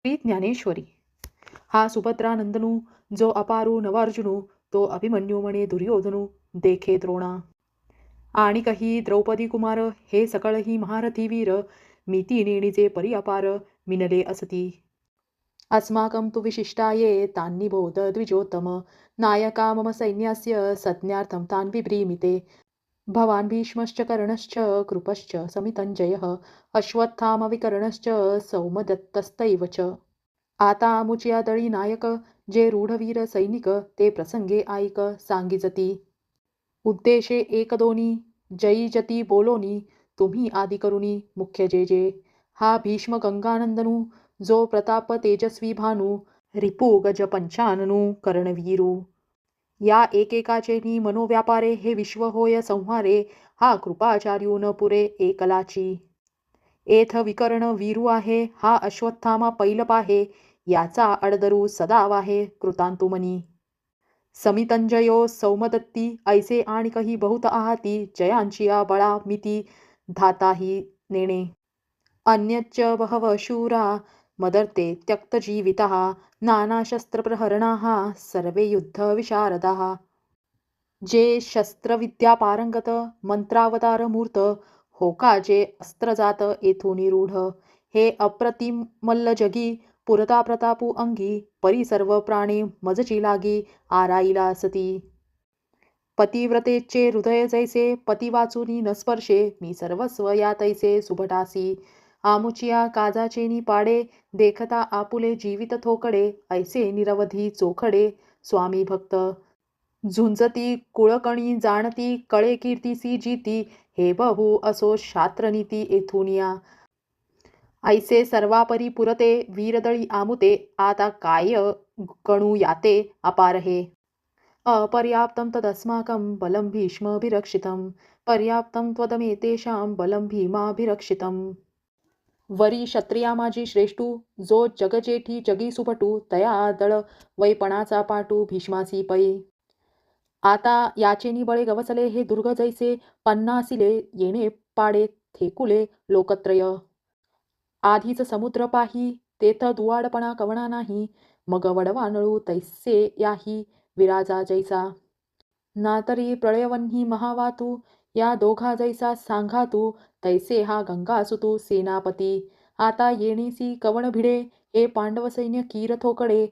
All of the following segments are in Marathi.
श्री ज्ञानेश्वरी. हा सुभद्रानंदनू जो अपारू नवार्जुनू, तो अभिमन्यू म्हणे दुर्योधनू देखे द्रोणा. आणि काही द्रौपदी कुमार हे सकळही महारथी वीर, मिती नेणीचे परी अपार मिनले असती. अस्माकं तु विशिष्टाये तान्निबोध द्विजोत्तम, नायका मम सैन्यस्य संज्ञार्थं तान् बिभ्रीमिते. भवान् भीष्मश्च कर्णश्च कृपश्च समितञ्जयः, अश्वत्थामविकर्णश्च सौमदत्तस्तैव च. आता मुचिया दळी नायक, जे रूढवीर सैनिक ते प्रसंगे ऐक सांगिजती. उद्देशे एक दोनी जयी बोलोनी, तुम्ही आदि करुणी मुख्य जे जे. हा भीष्म गंगानंदनू जो प्रताप तेजस्वी भानू, रिपू गज पंचाननू कर्णवीरू. या एकेकाचे मनोव्यापारे हे विश्व होय संहारे, हा कृपाचार्यून पुरे एकलाची. एथ विकर्ण वीरू आहे, हा अश्वत्थामा पैलप आहे, याचा अडदरू सदा वाहे कृतांतुमनी. समितंजयो सौमदत्ती ऐसे आणि काही बहुत आहाती, जयांचिया बळा मिती धाताही नेणे. अन्यच्च बहव शूरा मदर्ते त्यक्तजीविताः, नानाशस्त्रप्रहरणाः सर्वे युद्धविशारदाः. जे शस्त्रविद्या पारंगत, मंत्रावतार मूर्त, होकाजे अस्त्रजात येथूनी रूढ. हे अप्रतिम मल्ल जगी, पुरता प्रतापू अंगी, परी सर्व प्राणी मजची लागी आराईला सती. पतिव्रतेचे हृदय जैसे पती वाचुनी न स्पर्शे, मी सर्वस्व या तैसे सुभटासी. आमुचिया काजाचेनी पाडे, देखता आपुले जीवित थोकडे, ऐसे निरवधी चोखडे स्वामी भक्त. झुंजती कुळकणी जाणती, कळे कीर्तीसी जीती, हे बहु असो शास्त्रनीती येथुनिया. ऐसे सर्वापरी पुरते वीरदळी आमुते, आता काय गणू याते अपार हे. अपर्याप्तं तदस्माकं बलं भीष्मभिरक्षितं, पर्याप्तं त्वदमेतेषां बलं भीमाभिरक्षितं. वरी क्षत्रिया माझी श्रेष्ठू, जो जगजेठी जगी सुभटू, तया दळ वैपणाचा पाटू भीष्मासी पै. आता याचेनी बळे गवसले हे दुर्ग जैसे, पन्नासिले येणे पाडे थेकुले लोकत्रय. आधीच समुद्र पाही, तेथ दुवाडपणा कवणा नाही, मग वडवानळू तैसे याही विराजा जैसा. नातरी प्रळयवन्ही महावातू, या दोघा जैसा सांगा तू, तैसे हा गंगासुतू सेनापती. आता येणीसी कवण भिडे, हे पांडव सैन्य कीर थोकडे,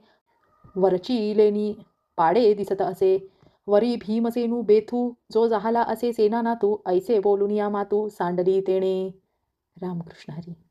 वरची लेणी पाडे दिसत असे. वरी भीमसेनू बेथू, जो झाला असे सेनानातू, ऐसे बोलून या मातू सांडली तेणे. रामकृष्ण हरी.